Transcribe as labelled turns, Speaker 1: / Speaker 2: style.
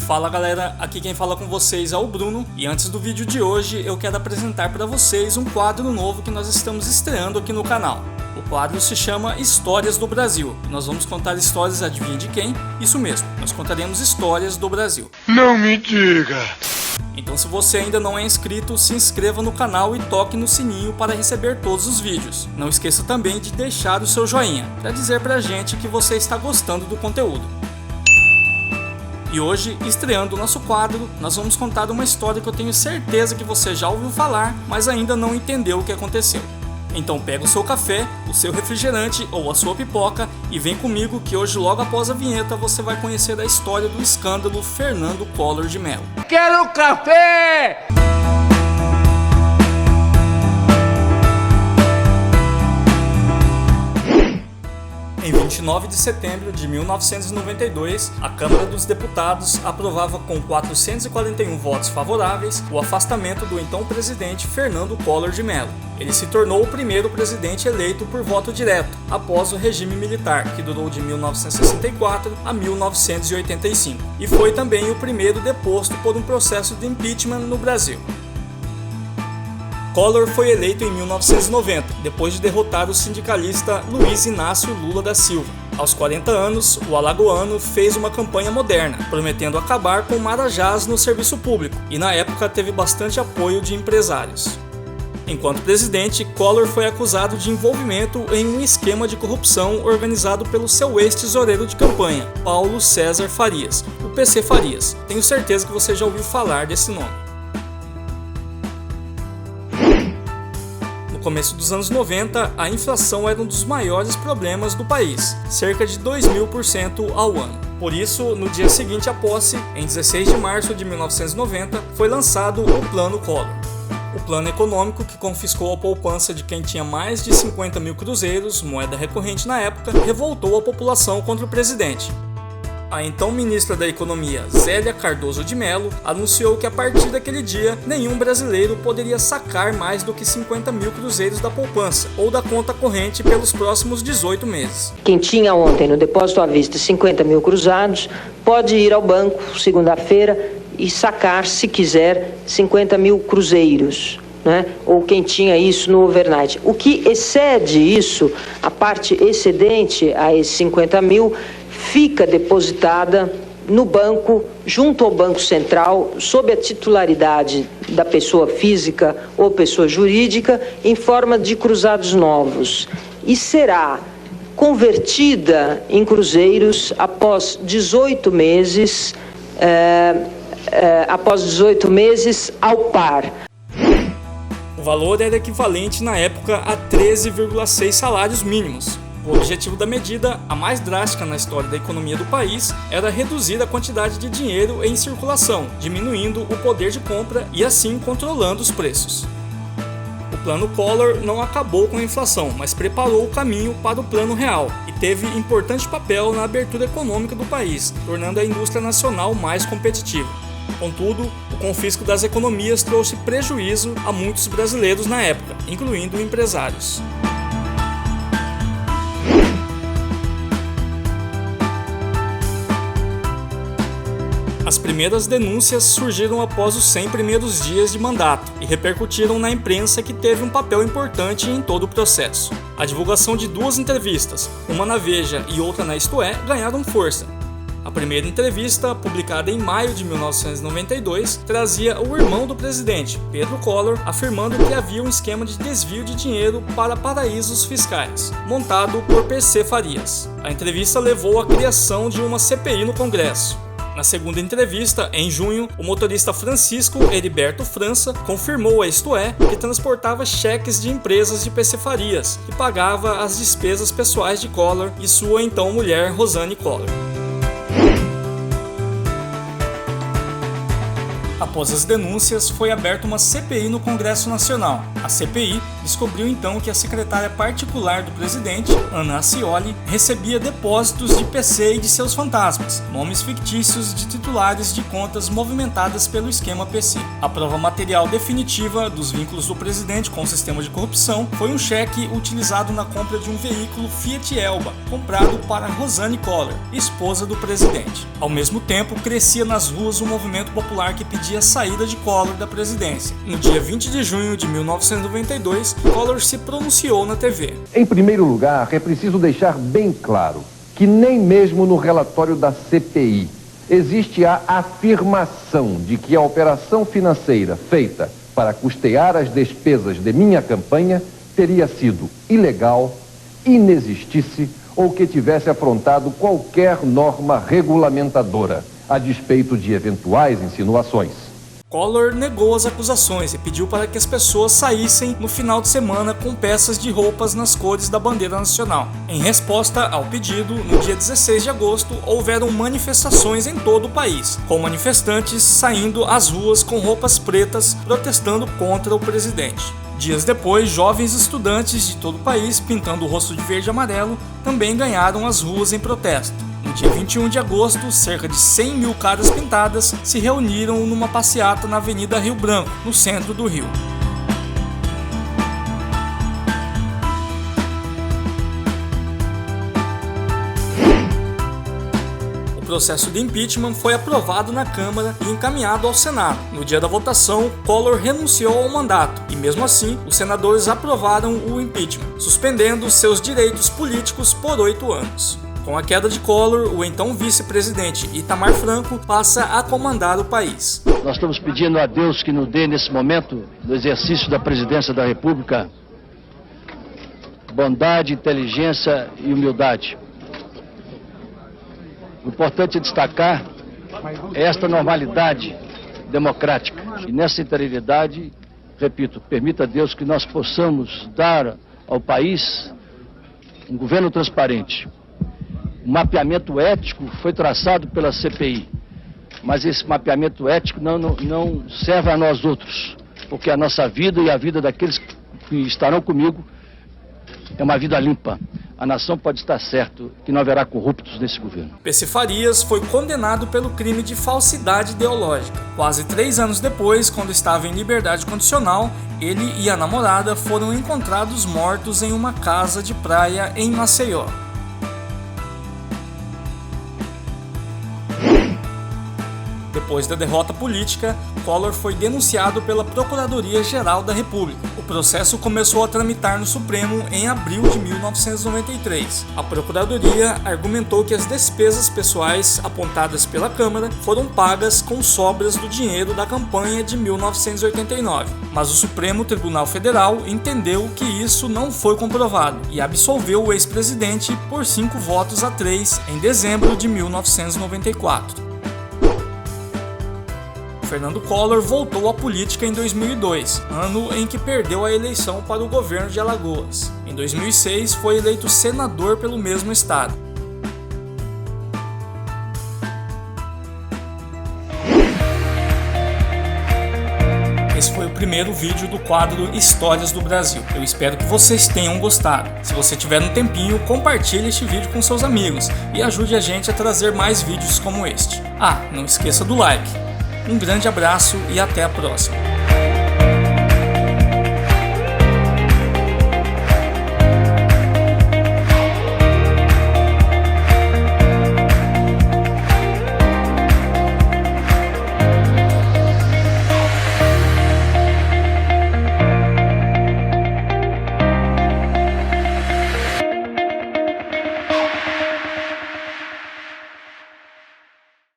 Speaker 1: Fala galera, aqui quem fala com vocês é o Bruno e antes do vídeo de hoje eu quero apresentar para vocês um quadro novo que nós estamos estreando aqui no canal. O quadro se chama Histórias do Brasil. Nós vamos contar histórias, adivinha de quem? Isso mesmo, nós contaremos histórias do Brasil.
Speaker 2: Não me diga!
Speaker 1: Então se você ainda não é inscrito, se inscreva no canal e toque no sininho para receber todos os vídeos. Não esqueça também de deixar o seu joinha, para dizer pra gente que você está gostando do conteúdo. E hoje, estreando o nosso quadro, nós vamos contar uma história que eu tenho certeza que você já ouviu falar, mas ainda não entendeu o que aconteceu. Então pega o seu café, o seu refrigerante ou a sua pipoca e vem comigo que hoje logo após a vinheta você vai conhecer a história do escândalo Fernando Collor de Mello.
Speaker 2: Quero café!
Speaker 1: Em 29 de setembro de 1992, a Câmara dos Deputados aprovava com 441 votos favoráveis o afastamento do então presidente Fernando Collor de Mello. Ele se tornou o primeiro presidente eleito por voto direto, após o regime militar, que durou de 1964 a 1985, e foi também o primeiro deposto por um processo de impeachment no Brasil. Collor foi eleito em 1990, depois de derrotar o sindicalista Luiz Inácio Lula da Silva. Aos 40 anos, o alagoano fez uma campanha moderna, prometendo acabar com marajás no serviço público, e na época teve bastante apoio de empresários. Enquanto presidente, Collor foi acusado de envolvimento em um esquema de corrupção organizado pelo seu ex-tesoureiro de campanha, Paulo César Farias, o PC Farias. Tenho certeza que você já ouviu falar desse nome. No começo dos anos 90, a inflação era um dos maiores problemas do país, cerca de 2.000% ao ano. Por isso, no dia seguinte à posse, em 16 de março de 1990, foi lançado o Plano Collor. O plano econômico que confiscou a poupança de quem tinha mais de 50 mil cruzeiros, moeda recorrente na época, revoltou a população contra o presidente. A então ministra da Economia, Zélia Cardoso de Mello, anunciou que a partir daquele dia, nenhum brasileiro poderia sacar mais do que 50 mil cruzeiros da poupança ou da conta corrente pelos próximos 18 meses.
Speaker 3: Quem tinha ontem no depósito à vista 50 mil cruzados, pode ir ao banco segunda-feira e sacar, se quiser, 50 mil cruzeiros, né? Ou quem tinha isso no overnight. O que excede isso, a parte excedente a esses 50 mil, fica depositada no banco, junto ao Banco Central, sob a titularidade da pessoa física ou pessoa jurídica, em forma de cruzados novos. E será convertida em cruzeiros após 18 meses, ao par.
Speaker 1: O valor era equivalente na época a 13,6 salários mínimos. O objetivo da medida, a mais drástica na história da economia do país, era reduzir a quantidade de dinheiro em circulação, diminuindo o poder de compra e assim controlando os preços. O Plano Collor não acabou com a inflação, mas preparou o caminho para o Plano Real e teve importante papel na abertura econômica do país, tornando a indústria nacional mais competitiva. Contudo, o confisco das economias trouxe prejuízo a muitos brasileiros na época, incluindo empresários. As primeiras denúncias surgiram após os 100 primeiros dias de mandato e repercutiram na imprensa, que teve um papel importante em todo o processo. A divulgação de duas entrevistas, uma na Veja e outra na Isto É, ganharam força. A primeira entrevista, publicada em maio de 1992, trazia o irmão do presidente, Pedro Collor, afirmando que havia um esquema de desvio de dinheiro para paraísos fiscais, montado por PC Farias. A entrevista levou à criação de uma CPI no Congresso. Na segunda entrevista, em junho, o motorista Francisco Heriberto França confirmou a Isto É que transportava cheques de empresas de PC Farias e pagava as despesas pessoais de Collor e sua então mulher Rosane Collor. Após as denúncias, foi aberta uma CPI no Congresso Nacional. A CPI descobriu então que a secretária particular do presidente, Ana Ascioli, recebia depósitos de PC e de seus fantasmas, nomes fictícios de titulares de contas movimentadas pelo esquema PC. A prova material definitiva dos vínculos do presidente com o sistema de corrupção foi um cheque utilizado na compra de um veículo Fiat Elba, comprado para Rosane Collor, esposa do presidente. Ao mesmo tempo, crescia nas ruas um movimento popular que pedia a saída de Collor da presidência. No dia 20 de junho de 1992, Collor se pronunciou na TV.
Speaker 4: Em primeiro lugar, é preciso deixar bem claro que nem mesmo no relatório da CPI existe a afirmação de que a operação financeira feita para custear as despesas de minha campanha teria sido ilegal, inexistisse ou que tivesse afrontado qualquer norma regulamentadora, a despeito de eventuais insinuações.
Speaker 1: Collor negou as acusações e pediu para que as pessoas saíssem no final de semana com peças de roupas nas cores da bandeira nacional. Em resposta ao pedido, no dia 16 de agosto, houveram manifestações em todo o país, com manifestantes saindo às ruas com roupas pretas protestando contra o presidente. Dias depois, jovens estudantes de todo o país, pintando o rosto de verde e amarelo, também ganharam as ruas em protesto. No dia 21 de agosto, cerca de 100 mil caras pintadas se reuniram numa passeata na Avenida Rio Branco, no centro do Rio. O processo de impeachment foi aprovado na Câmara e encaminhado ao Senado. No dia da votação, Collor renunciou ao mandato e, mesmo assim, os senadores aprovaram o impeachment, suspendendo seus direitos políticos por 8 anos. Com a queda de Collor, o então vice-presidente Itamar Franco passa a comandar o país.
Speaker 5: Nós estamos pedindo a Deus que nos dê, nesse momento, no exercício da presidência da República, bondade, inteligência e humildade. O importante é destacar esta normalidade democrática. E nessa interioridade, repito, permita a Deus que nós possamos dar ao país um governo transparente. Um mapeamento ético foi traçado pela CPI, mas esse mapeamento ético não serve a nós outros, porque a nossa vida e a vida daqueles que estarão comigo é uma vida limpa. A nação pode estar certo que não haverá corruptos nesse governo.
Speaker 1: PC Farias foi condenado pelo crime de falsidade ideológica. Quase 3 anos depois, quando estava em liberdade condicional, ele e a namorada foram encontrados mortos em uma casa de praia em Maceió. Depois da derrota política, Collor foi denunciado pela Procuradoria-Geral da República. O processo começou a tramitar no Supremo em abril de 1993. A Procuradoria argumentou que as despesas pessoais apontadas pela Câmara foram pagas com sobras do dinheiro da campanha de 1989. Mas o Supremo Tribunal Federal entendeu que isso não foi comprovado e absolveu o ex-presidente por 5-3 em dezembro de 1994. Fernando Collor voltou à política em 2002, ano em que perdeu a eleição para o governo de Alagoas. Em 2006, foi eleito senador pelo mesmo estado. Esse foi o primeiro vídeo do quadro Histórias do Brasil. Eu espero que vocês tenham gostado. Se você tiver um tempinho, compartilhe este vídeo com seus amigos e ajude a gente a trazer mais vídeos como este. Ah, não esqueça do like. Um grande abraço e até a próxima.